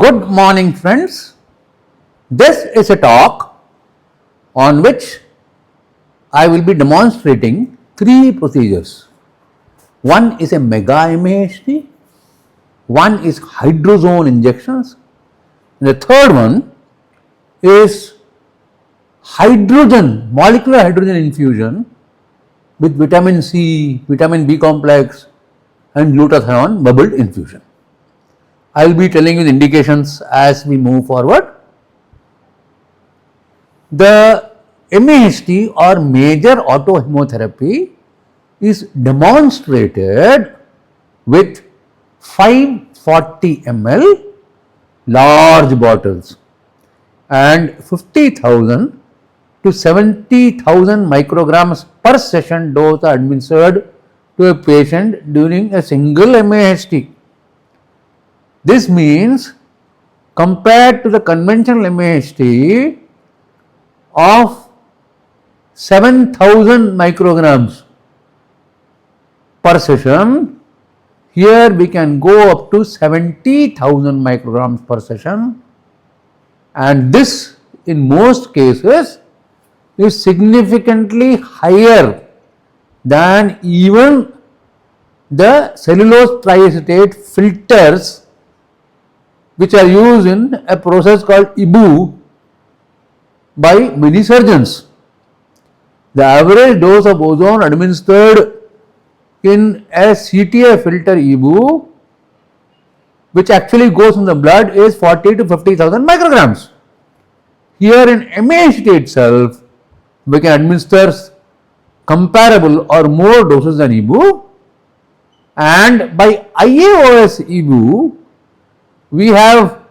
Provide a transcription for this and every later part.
Good morning, friends. This is a talk on which I will be demonstrating three procedures. One is a mega MAHT, one is hydrozone injections, and the third one is hydrogen, molecular hydrogen infusion with vitamin C, vitamin B complex, and glutathione bubbled infusion. I will be telling you the indications as we move forward. The MAHT or major autohemotherapy is demonstrated with 540 ml large bottles and 50,000 to 70,000 micrograms per session dose are administered to a patient during a single MAHT. This means compared to the conventional MAHT of 7,000 micrograms per session, here we can go up to 70,000 micrograms per session, and this in most cases is significantly higher than even the cellulose triacetate filters which are used in a process called IBU by many surgeons. The average dose of ozone administered in a CTA filter IBU, which actually goes in the blood, is 40 to 50,000 micrograms. Here in MAHT itself, we can administer comparable or more doses than IBU, and by IAOS IBU, we have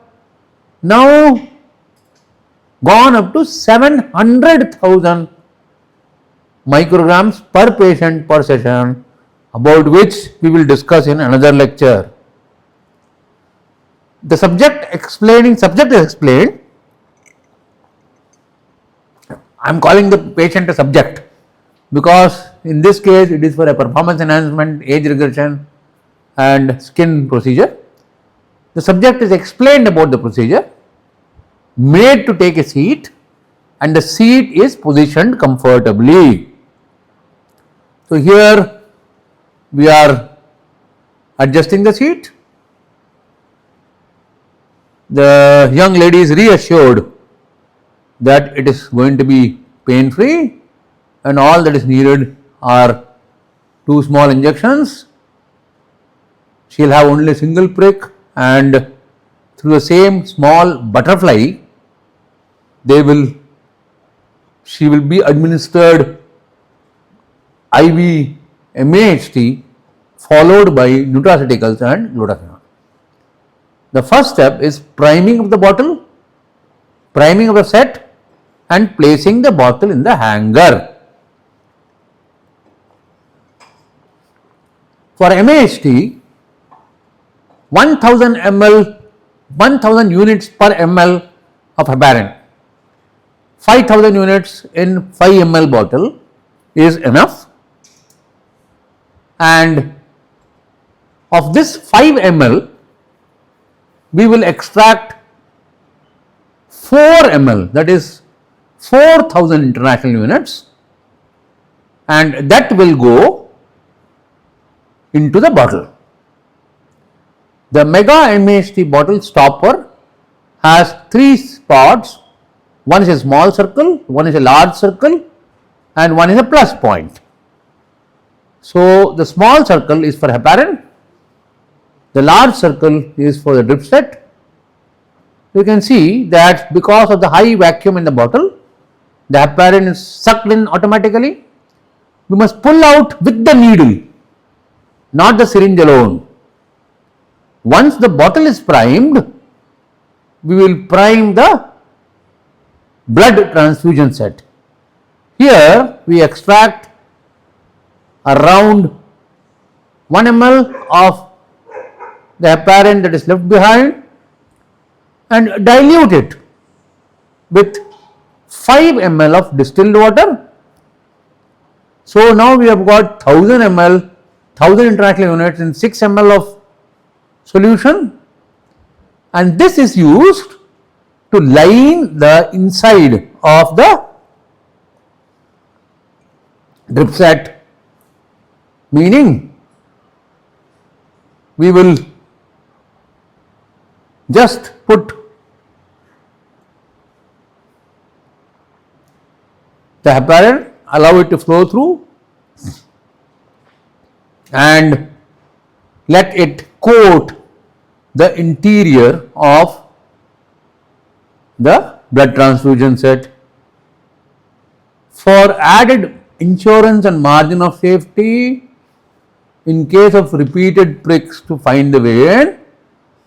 now gone up to 700,000 micrograms per patient per session, about which we will discuss in another lecture. The subject is explained. I am calling the patient a subject because in this case it is for a performance enhancement, age regression and skin procedure. The subject is explained about the procedure, made to take a seat, and the seat is positioned comfortably. So here we are adjusting the seat. The young lady is reassured that it is going to be pain free and all that is needed are two small injections. She will have only a single prick, and through the same small butterfly she will be administered IV MAHT followed by nutraceuticals and glutathione. The first step is priming of the bottle, priming of the set, and placing the bottle in the hanger. For MAHT, 1000 units per ml of heparin, 5000 units in 5 ml bottle is enough, and of this 5 ml we will extract 4 ml, that is 4000 international units, and that will go into the bottle. The mega MAHT bottle stopper has 3 spots. One is a small circle, one is a large circle, and one is a plus point. So the small circle is for heparin, the large circle is for the drip set. You can see that because of the high vacuum in the bottle, the heparin is sucked in automatically. We must pull out with the needle, not the syringe alone. Once the bottle is primed, we will prime the blood transfusion set. Here we extract around 1 ml of the heparin that is left behind and dilute it with 5 ml of distilled water. So now we have got 1000 ml, 1000 international units in 6 ml of solution, and this is used to line the inside of the drip set, meaning we will just put the heparin, allow it to flow through and let it coat the interior of the blood transfusion set. For added insurance and margin of safety, in case of repeated pricks to find the vein,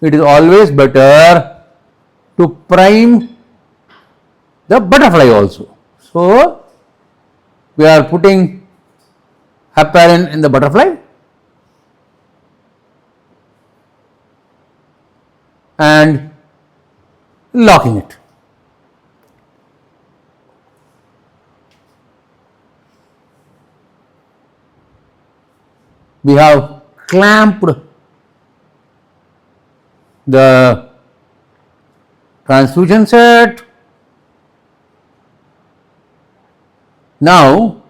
it is always better to prime the butterfly also. So, we are putting heparin in the butterfly and locking it. We have clamped the transfusion set. Now,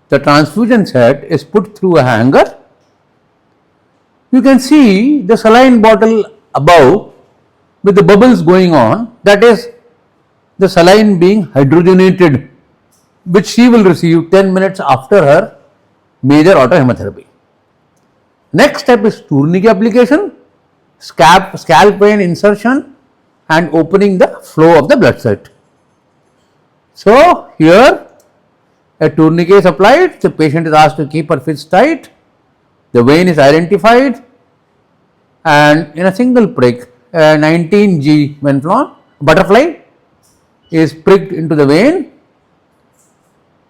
the transfusion set is put through a hanger. You can see the saline bottle above with the bubbles going on, that is the saline being hydrogenated, which she will receive 10 minutes after her major autohemotherapy. Next step is tourniquet application, scalp vein insertion and opening the flow of the blood set. So, here a tourniquet is applied, the patient is asked to keep her fists tight, the vein is identified and in a single prick, a 19G venflon butterfly is pricked into the vein,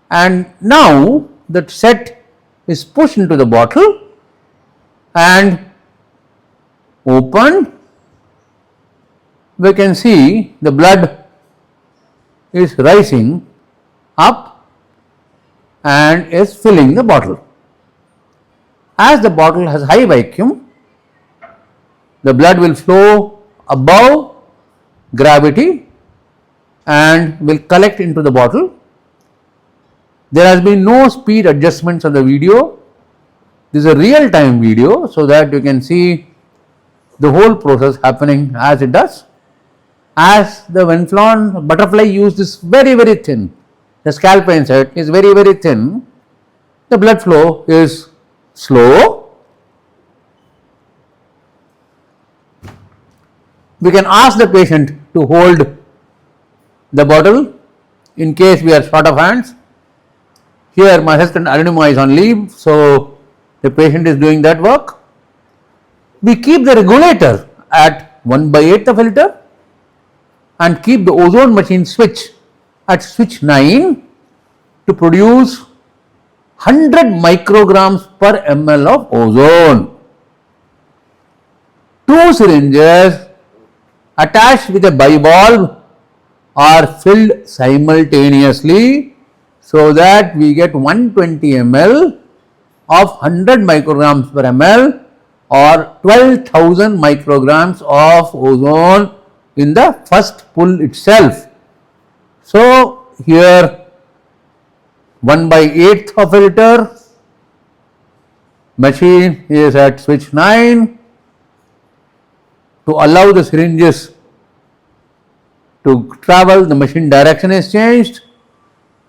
and now the set is pushed into the bottle and opened. We can see the blood is rising up and is filling the bottle. As the bottle has high vacuum, the blood will flow above gravity and will collect into the bottle. There has been no speed adjustments on the video. This is a real time video so that you can see the whole process happening as it does. As the venflon butterfly used is very thin, the scalp vein set is very thin, the blood flow is slow. We can ask the patient to hold the bottle in case we are short of hands. Here my assistant Arunima is on leave, so the patient is doing that work. We keep the regulator at 1/8 of a liter and keep the ozone machine switch at switch 9 to produce 100 micrograms per ml of ozone. Two syringes attached with a bivalve are filled simultaneously so that we get 120 ml of 100 micrograms per ml or 12,000 micrograms of ozone in the first pull itself. So, here 1/8 of a liter, machine is at switch 9. To allow the syringes to travel, the machine direction is changed.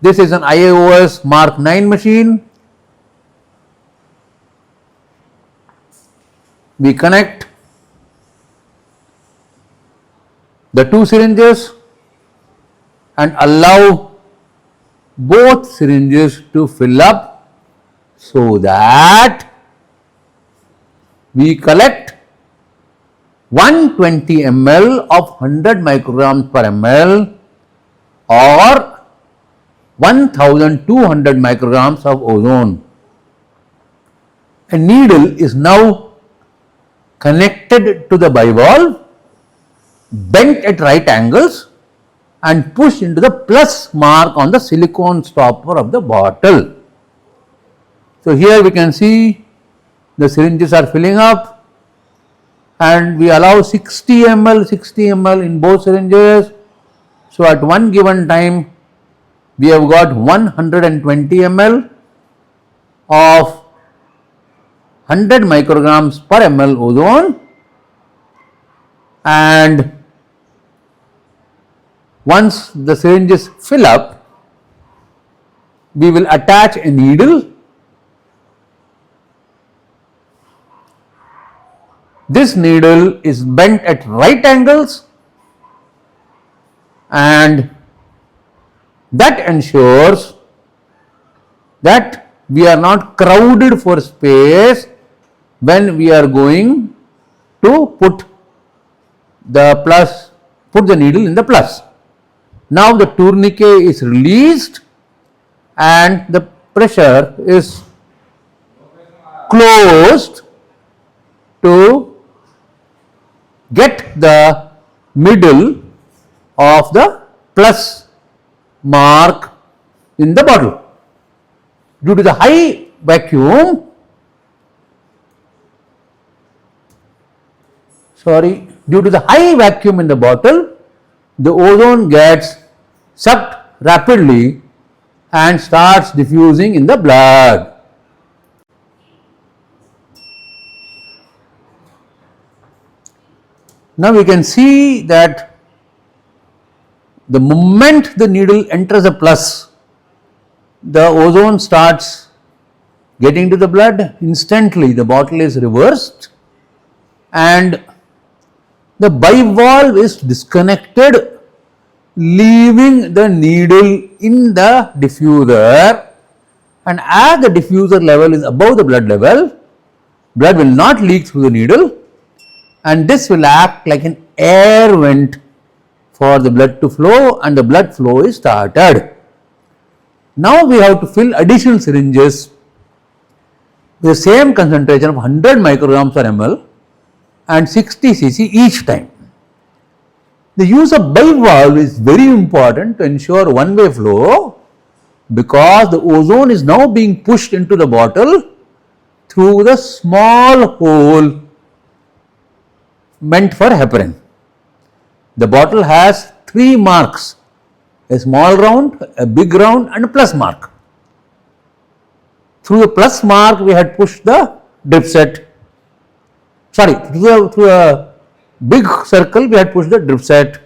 This is an IAOS Mark 9 machine. We connect the two syringes and allow both syringes to fill up so that we collect 120 ml of 100 micrograms per ml or 1200 micrograms of ozone. A needle is now connected to the bivalve, bent at right angles and pushed into the plus mark on the silicone stopper of the bottle. So, here we can see the syringes are filling up and we allow 60 ml in both syringes. So at one given time we have got 120 ml of 100 micrograms per ml ozone, and once the syringes fill up, we will attach a needle. This needle is bent at right angles, and that ensures that we are not crowded for space when we are going to put the needle in the plus. Now the tourniquet is released and the pressure is closed to get the middle of the plus mark in the bottle. Due to the high vacuum, due to the high vacuum in the bottle, the ozone gets sucked rapidly and starts diffusing in the blood. Now we can see that the moment the needle enters a plus, the ozone starts getting to the blood. Instantly the bottle is reversed and the bivalve is disconnected, leaving the needle in the diffuser, and as the diffuser level is above the blood level, blood will not leak through the needle, and this will act like an air vent for the blood to flow, and the blood flow is started. Now we have to fill additional syringes with the same concentration of 100 micrograms per ml and 60 cc each time. The use of bivalve is very important to ensure one-way flow, because the ozone is now being pushed into the bottle through the small hole meant for heparin. The bottle has three marks: a small round, a big round and a plus mark. Through the plus mark we had pushed the drip set. Through a big circle we had pushed the drip set.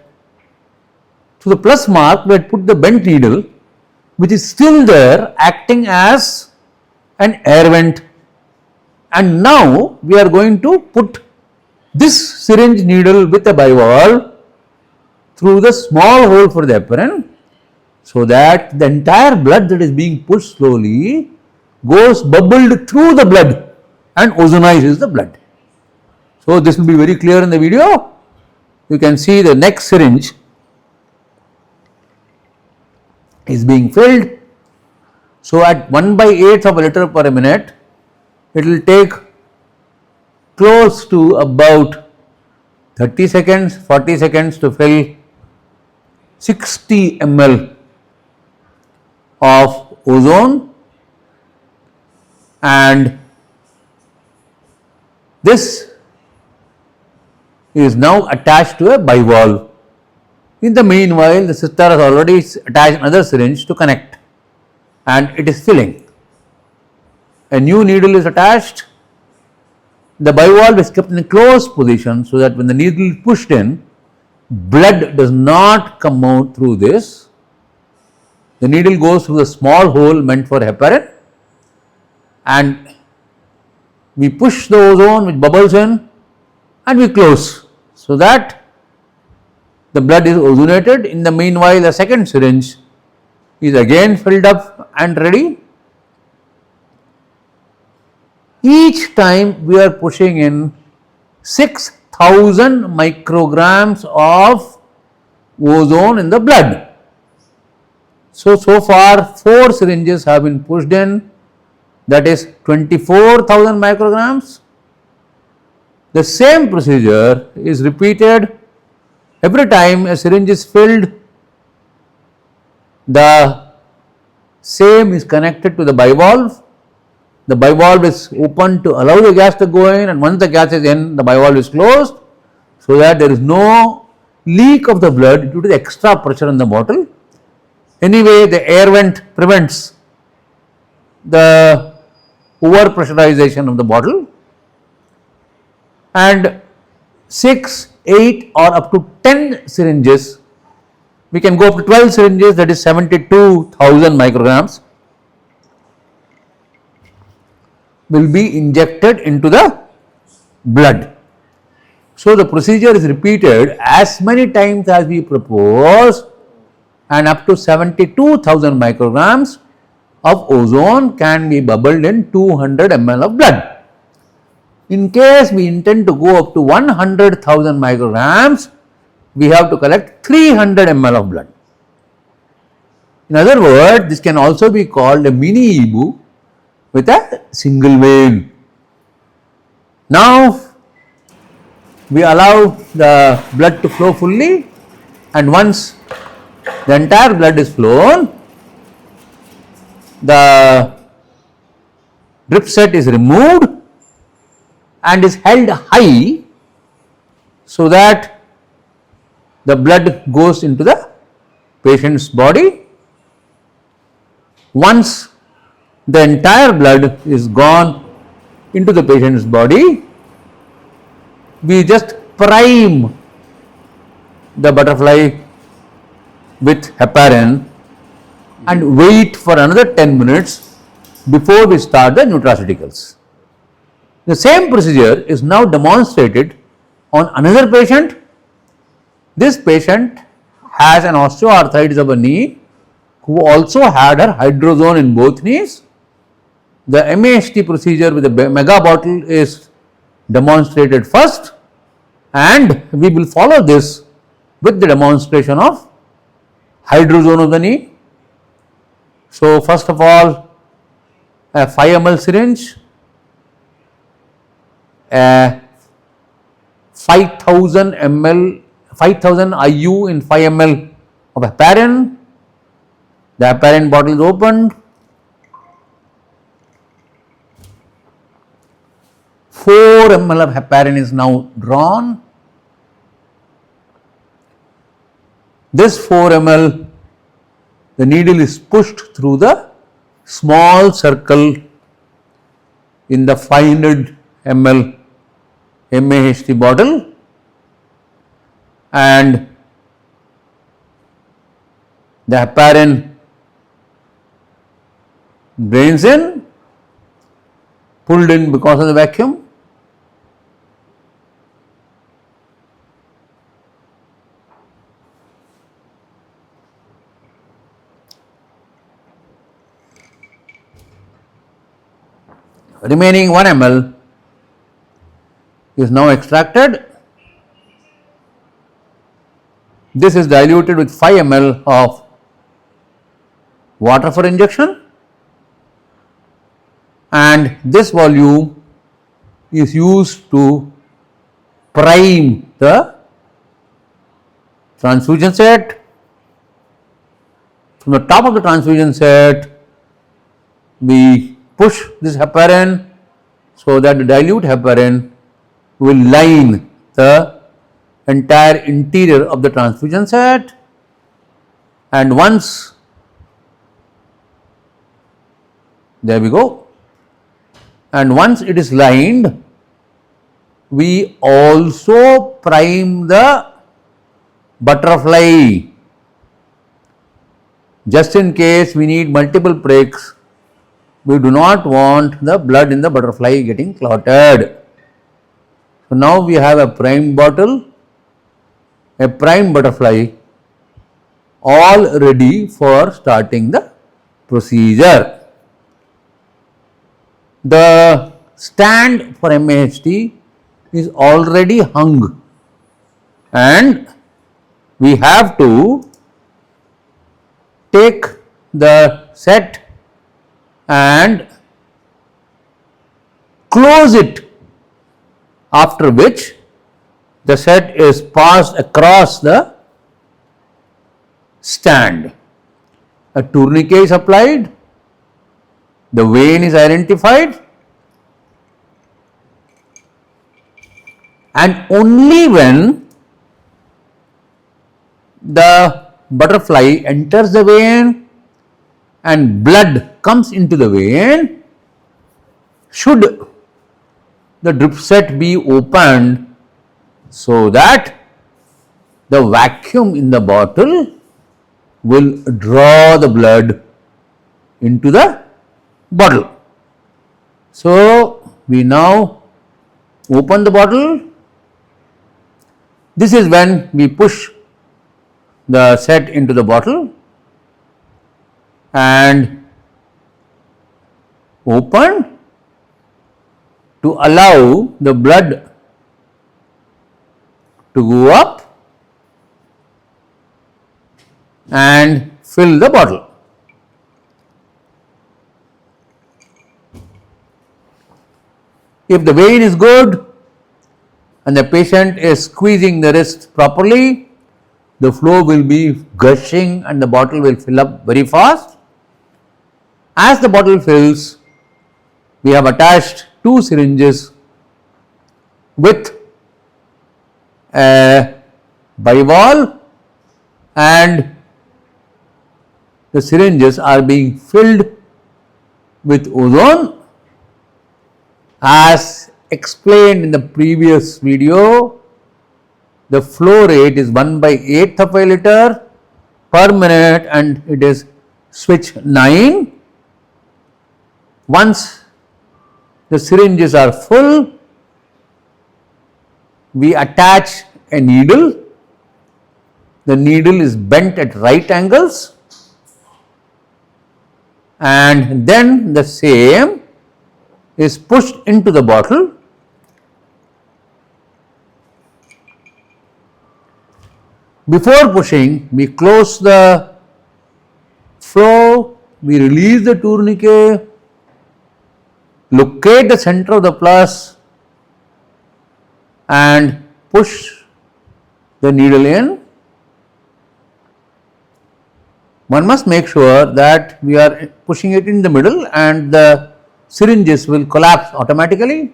Through the plus mark we had put the bent needle, which is still there acting as an air vent, and now we are going to put this syringe needle with a bivalve through the small hole for the heparin, so that the entire blood that is being pushed slowly goes bubbled through the blood and ozonizes the blood. So this will be very clear in the video. You can see the next syringe is being filled. So at 1/8 of a liter per minute, it will take close to about 30 seconds, 40 seconds to fill 60 ml of ozone, and this is now attached to a bivalve. In the meanwhile, the sister has already attached another syringe to connect, and it is filling. A new needle is attached. The bivalve is kept in a closed position so that when the needle is pushed in, blood does not come out through this. The needle goes through the small hole meant for heparin, and we push the ozone which bubbles in, and we close so that the blood is ozonated. In the meanwhile, the second syringe is again filled up and ready. Each time we are pushing in 6,000 micrograms of ozone in the blood. So far 4 syringes have been pushed in, that is 24,000 micrograms. The same procedure is repeated every time a syringe is filled. The same is connected to the bivalve, the bivalve is open to allow the gas to go in, and once the gas is in, the bivalve is closed, so that there is no leak of the blood due to the extra pressure in the bottle. Anyway, the air vent prevents the over pressurization of the bottle, and 6, 8 or up to 10 syringes, we can go up to 12 syringes, that is 72,000 micrograms, will be injected into the blood. So the procedure is repeated as many times as we propose, and up to 72,000 micrograms of ozone can be bubbled in 200 ml of blood. In case we intend to go up to 100,000 micrograms, we have to collect 300 ml of blood. In other words, this can also be called a mini EBU with a single vein. Now we allow the blood to flow fully, and once the entire blood is flown, the drip set is removed and is held high so that the blood goes into the patient's body. Once the entire blood is gone into the patient's body, we just prime the butterfly with heparin and wait for another 10 minutes before we start the nutraceuticals. The same procedure is now demonstrated on another patient. This patient has an osteoarthritis of a knee who also had her hydrozone in both knees. The MAHT procedure with the mega bottle is demonstrated first, and we will follow this with the demonstration of hydrozone of the knee. So first of all, a 5 ml syringe, a 5000 ml, 5000 IU in 5 ml of heparin. The heparin bottle is opened. 4 ml of heparin is now drawn. This 4 ml, the needle is pushed through the small circle in the 500 ml MAHT bottle, and the heparin drains in, pulled in because of the vacuum. Remaining 1 ml is now extracted. This is diluted with 5 ml of water for injection, and this volume is used to prime the transfusion set. From the top of the transfusion set, we push this heparin so that the dilute heparin will line the entire interior of the transfusion set, and once, there we go, and once it is lined, we also prime the butterfly just in case we need multiple pricks. We do not want the blood in the butterfly getting clotted. So now we have a primed bottle, a primed butterfly, all ready for starting the procedure. The stand for MAHT is already hung, and we have to take the set and close it, after which the set is passed across the stand. A tourniquet is applied, the vein is identified, and only when the butterfly enters the vein and blood comes into the vein, should the drip set be opened so that the vacuum in the bottle will draw the blood into the bottle. So, we now open the bottle. This is when we push the set into the bottle and open to allow the blood to go up and fill the bottle. If the vein is good and the patient is squeezing the wrist properly, the flow will be gushing and the bottle will fill up very fast. As the bottle fills, we have attached 2 syringes with a bivalve, and the syringes are being filled with ozone. As explained in the previous video, the flow rate is 1/8 of a liter per minute and it is switch 9. Once the syringes are full, we attach a needle. The needle is bent at right angles, and then the same is pushed into the bottle. Before pushing, we close the flow, we release the tourniquet, locate the center of the plus and push the needle in. One must make sure that we are pushing it in the middle and the syringes will collapse automatically.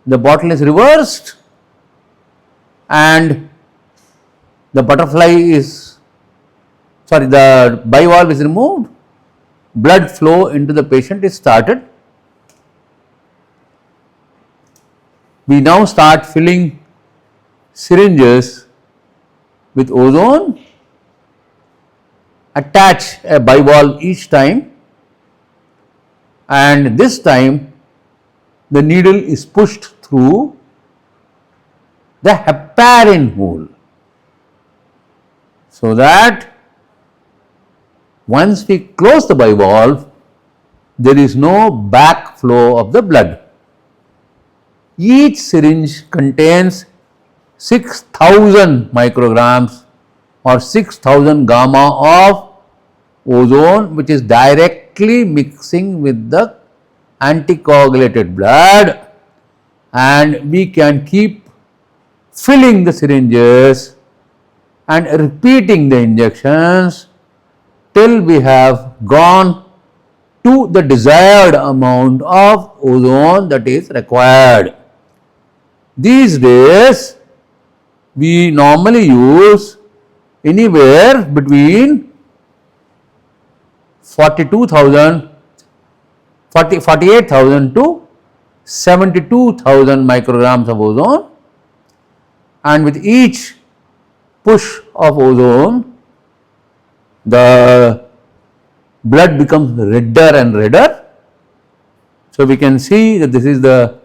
The bottle is reversed and the bivalve is removed. Blood flow into the patient is started. We now start filling syringes with ozone. Attach a bivalve each time, and this time the needle is pushed through the heparin hole, so that once we close the bivalve, there is no backflow of the blood. Each syringe contains 6,000 micrograms or 6,000 gamma of ozone, which is directly mixing with the anticoagulated blood, and we can keep filling the syringes and repeating the injections till we have gone to the desired amount of ozone that is required. These days, we normally use anywhere between 48,000 to 72,000 micrograms of ozone, and with each push of ozone, the blood becomes redder and redder. So we can see that this is the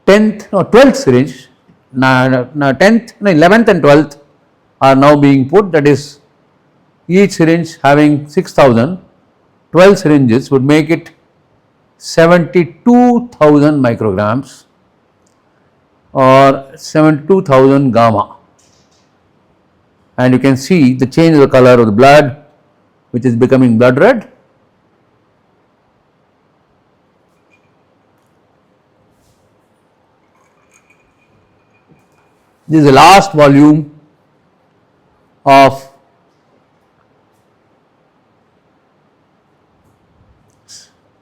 10th or 12th syringe. 11th and 12th are now being put, that is each syringe having 6,000, 12 syringes would make it 72,000 micrograms or 72,000 gamma, and you can see the change of the color of the blood, which is becoming blood red. This is the last volume of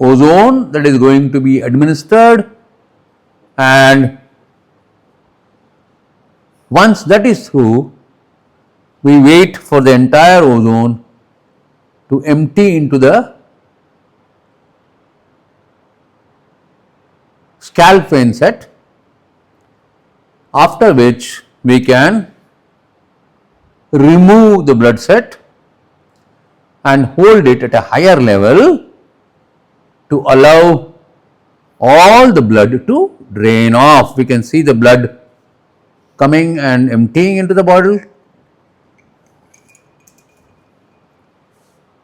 ozone that is going to be administered, and once that is through, we wait for the entire ozone to empty into the scalp vein set, after which we can remove the blood set and hold it at a higher level to allow all the blood to drain off. We can see the blood coming and emptying into the bottle.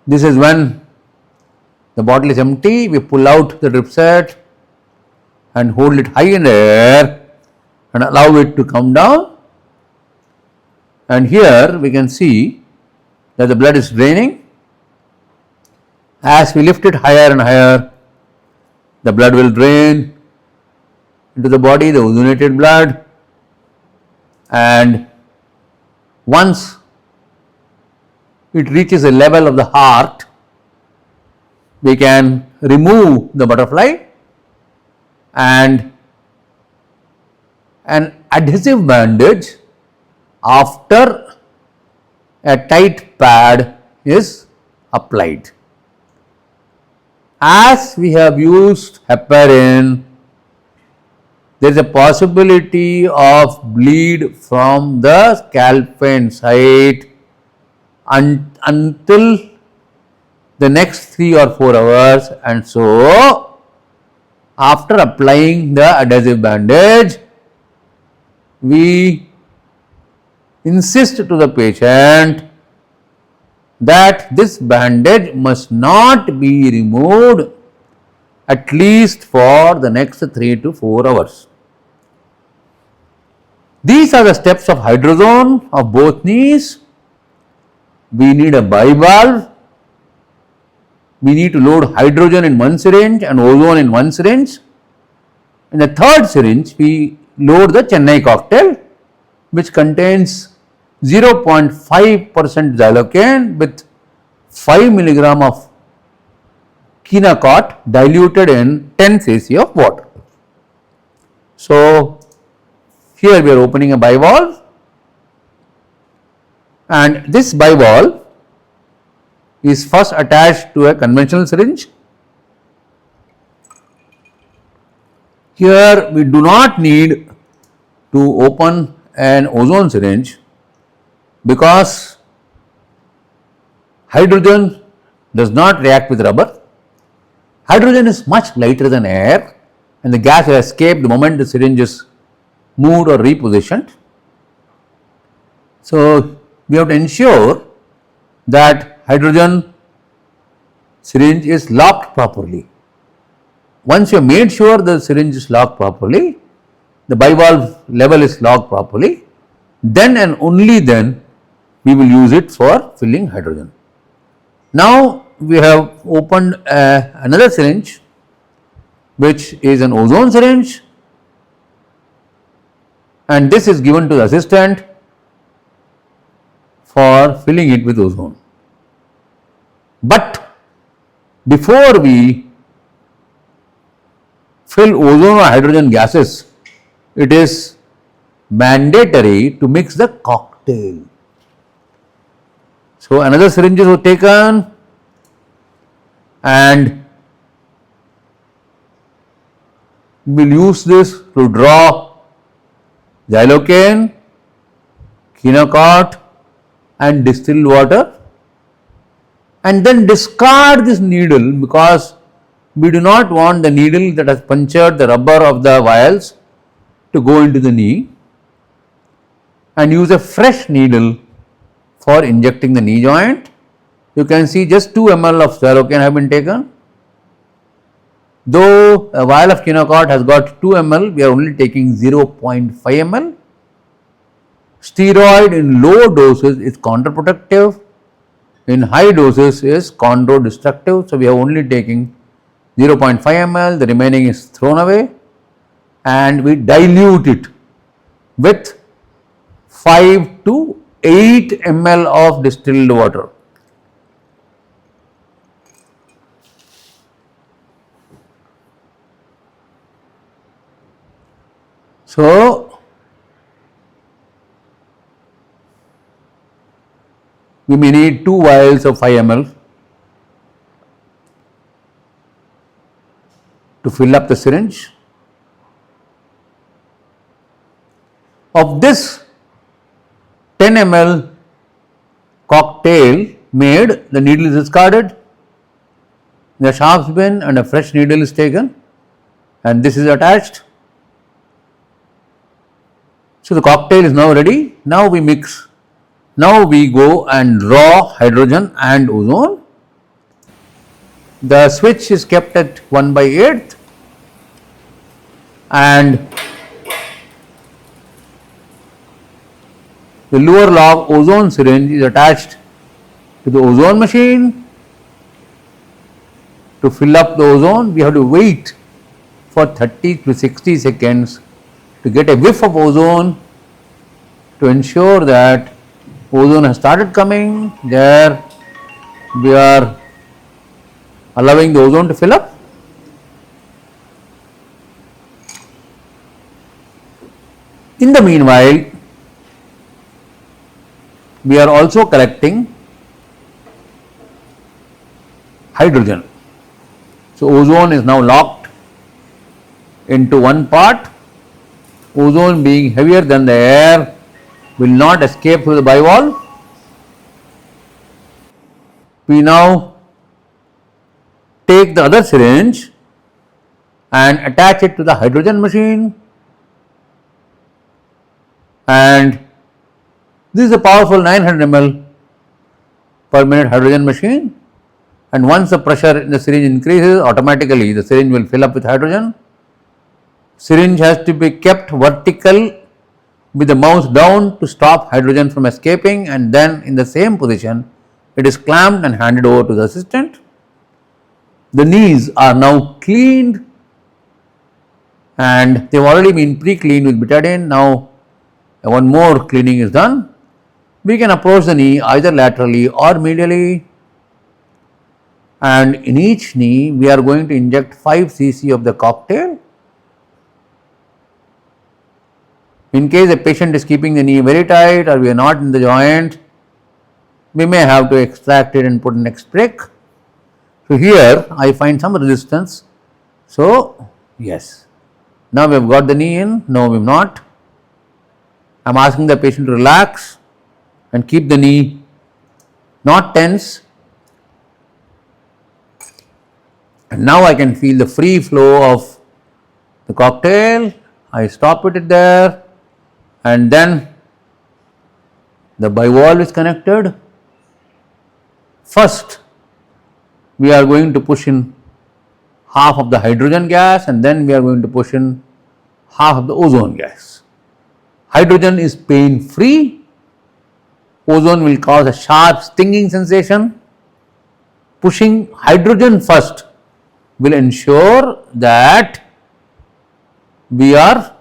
This is when the bottle is empty, we pull out the drip set and hold it high in the air and allow it to come down, and here we can see that the blood is draining. As we lift it higher and higher, the blood will drain into the body, the ozonated blood, and once it reaches a level of the heart, we can remove the butterfly, and an adhesive bandage after a tight pad is applied. As we have used heparin, there is a possibility of bleed from the scalp vein site until the next 3 or 4 hours, and so after applying the adhesive bandage, we insist to the patient that this bandage must not be removed at least for the next 3 to 4 hours. These are the steps of hydrozone of both knees. We need a bivalve. We need to load hydrogen in one syringe and ozone in one syringe. In the third syringe, we load the Chennai cocktail, which contains 0.5% xylocaine with 5 milligram of kinacot diluted in 10 cc of water. So, here we are opening a bivalve, and this bivalve is first attached to a conventional syringe. Here we do not need to open an ozone syringe because hydrogen does not react with rubber. Hydrogen is much lighter than air, and the gas will escape the moment the syringe is moved or repositioned. So, we have to ensure that hydrogen syringe is locked properly. Once you have made sure the syringe is locked properly, the bivalve level is locked properly, then and only then we will use it for filling hydrogen. Now we have opened another syringe, which is an ozone syringe, and this is given to the assistant for filling it with ozone. But before we fill ozone or hydrogen gases, it is mandatory to mix the cocktail. So, another syringes were taken and we will use this to draw xylocaine, kinacot and distilled water, and then discard this needle because we do not want the needle that has punctured the rubber of the vials to go into the knee, and use a fresh needle for injecting the knee joint. You can see just 2 ml of xylocaine have been taken. Though a vial of kinacot has got 2 ml, we are only taking 0.5 ml. Steroid in low doses is counterproductive, in high doses is chondrodestructive. So, we are only taking 0.5 ml, the remaining is thrown away, and we dilute it with 5 to 8 ml of distilled water. So, we may need 2 vials of 5 ml to fill up the syringe. Of this 10 ml cocktail made, the needle is discarded, the sharps bin and a fresh needle is taken and this is attached. So, the cocktail is now ready. Now we mix. Now we go and draw hydrogen and ozone. The switch is kept at 1/8 and the lower log ozone syringe is attached to the ozone machine. To fill up the ozone, we have to wait for 30 to 60 seconds to get a whiff of ozone to ensure that ozone has started coming. There we are allowing the ozone to fill up. In the meanwhile, we are also collecting hydrogen. So, ozone is now locked into one part. Ozone being heavier than the air will not escape through the bivalve. We now take the other syringe and attach it to the hydrogen machine, and this is a powerful 900 ml per minute hydrogen machine, and once the pressure in the syringe increases, automatically the syringe will fill up with hydrogen. Syringe has to be kept vertical with the mouth down to stop hydrogen from escaping, and then in the same position it is clamped and handed over to the assistant. The knees are now cleaned and they have already been pre-cleaned with betadine. Now one more cleaning is done. We can approach the knee either laterally or medially, and in each knee we are going to inject 5 cc of the cocktail. In case a patient is keeping the knee very tight or we are not in the joint, we may have to extract it and put next break. So, here I find some resistance. So, yes, now we have got the knee in, no we have not. I am asking the patient to relax and keep the knee not tense, and now I can feel the free flow of the cocktail. I stop it there, and then the bivalve is connected. First we are going to push in half of the hydrogen gas, and then we are going to push in half of the ozone gas. Hydrogen is pain free, ozone will cause a sharp stinging sensation. Pushing hydrogen first will ensure that we are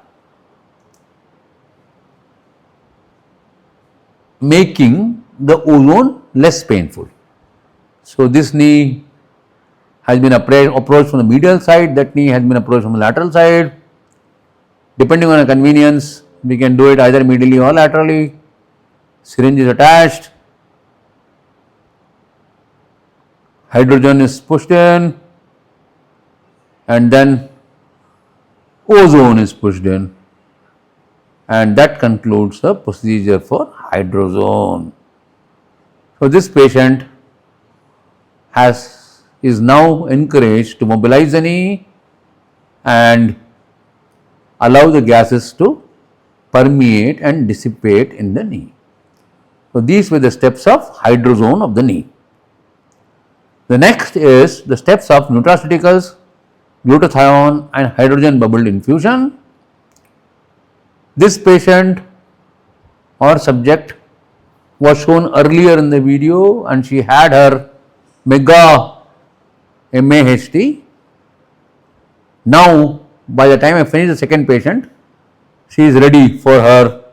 making the ozone less painful. So, this knee has been approached from the medial side, that knee has been approached from the lateral side. Depending on a convenience, we can do it either medially or laterally. Syringe is attached, hydrogen is pushed in, and then ozone is pushed in, and that concludes the procedure for hydrozone. So, this patient is now encouraged to mobilize the knee and allow the gases to permeate and dissipate in the knee. So, these were the steps of hydrozone of the knee. The next is the steps of nutraceuticals, glutathione and hydrogen bubbled infusion. This patient or subject was shown earlier in the video, and she had her mega MAHT. Now, by the time I finish the second patient, she is ready for her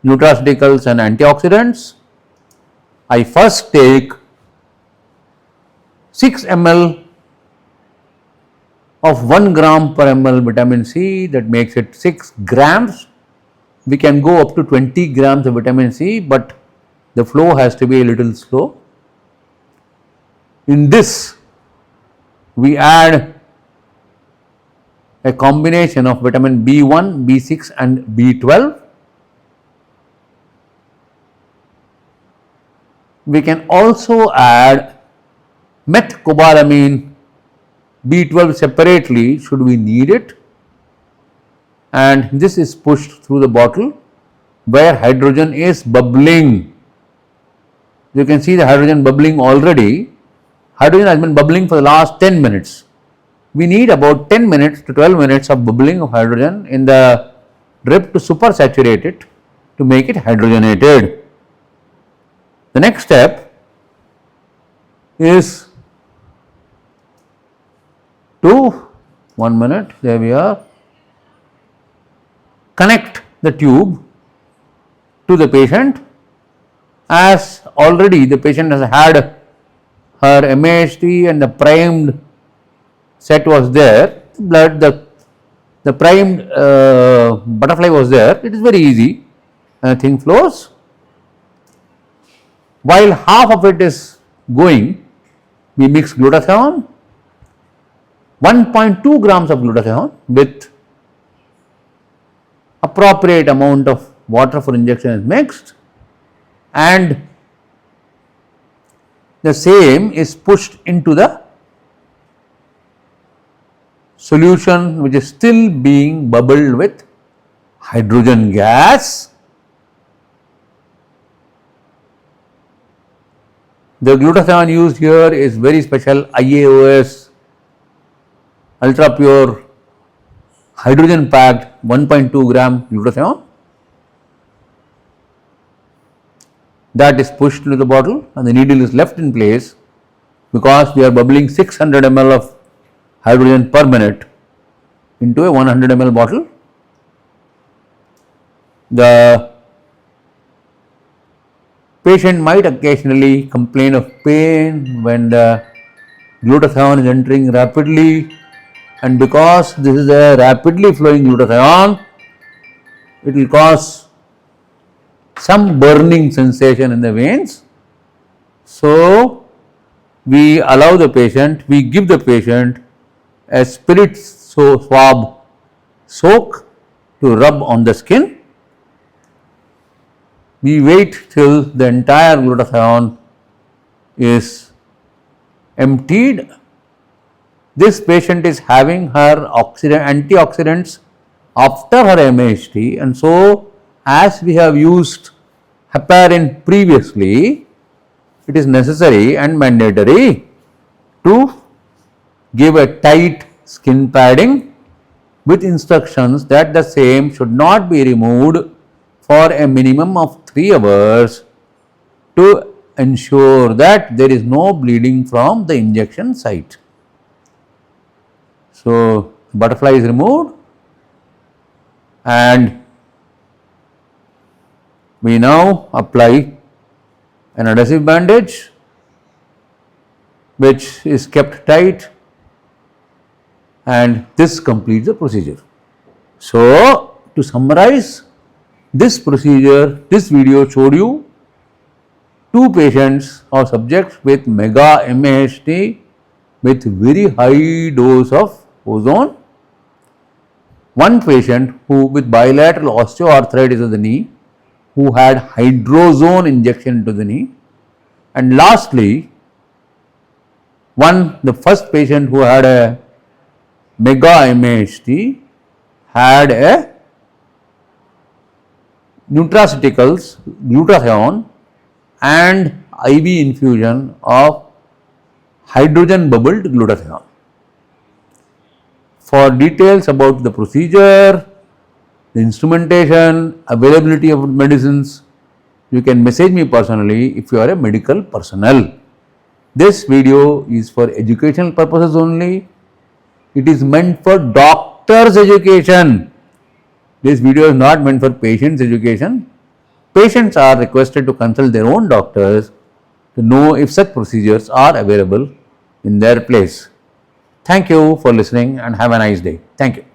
nutraceuticals and antioxidants. I first take 6 ml of 1 gram per ml vitamin C, that makes it 6 grams. We can go up to 20 grams of vitamin C, but the flow has to be a little slow. In this, we add a combination of vitamin B1, B6 and B12. We can also add methcobalamin B12 separately should we need it, and this is pushed through the bottle where hydrogen is bubbling. You can see the hydrogen bubbling already. Hydrogen has been bubbling for the last 10 minutes. We need about 10 minutes to 12 minutes of bubbling of hydrogen in the drip to supersaturate it to make it hydrogenated. The next step is to, 1 minute, there we are, connect the tube to the patient. As already the patient has had her MAHT and the primed set was there, the primed butterfly was there, it is very easy and the thing flows. While half of it is going, we mix glutathione, 1.2 grams of glutathione with appropriate amount of water for injection is mixed, and the same is pushed into the solution which is still being bubbled with hydrogen gas. The glutathione used here is very special IAOS ultra pure hydrogen packed 1.2 gram glutathione. That is pushed into the bottle and the needle is left in place because we are bubbling 600 ml of hydrogen per minute into a 100 ml bottle. The patient might occasionally complain of pain when the glutathione is entering rapidly, and because this is a rapidly flowing glutathione, it will cause some burning sensation in the veins. So, we allow the patient, we give the patient a spirit swab soak to rub on the skin. We wait till the entire glutathione is emptied. This patient is having her antioxidants after her MAHT, and so as we have used heparin previously, it is necessary and mandatory to give a tight skin padding with instructions that the same should not be removed for a minimum of 3 hours to ensure that there is no bleeding from the injection site. So, butterfly is removed and we now apply an adhesive bandage which is kept tight, and this completes the procedure. So, to summarize this procedure, this video showed you 2 patients or subjects with mega MAHT with very high dose of ozone, 1 patient who with bilateral osteoarthritis of the knee who had hydrozone injection into the knee, and lastly the first patient who had a mega MAHT had a nutraceuticals, glutathione and IV infusion of hydrogen bubbled glutathione. For details about the procedure, the instrumentation, availability of medicines, you can message me personally if you are a medical personnel. This video is for educational purposes only. It is meant for doctors' education. This video is not meant for patients' education. Patients are requested to consult their own doctors to know if such procedures are available in their place. Thank you for listening and have a nice day. Thank you.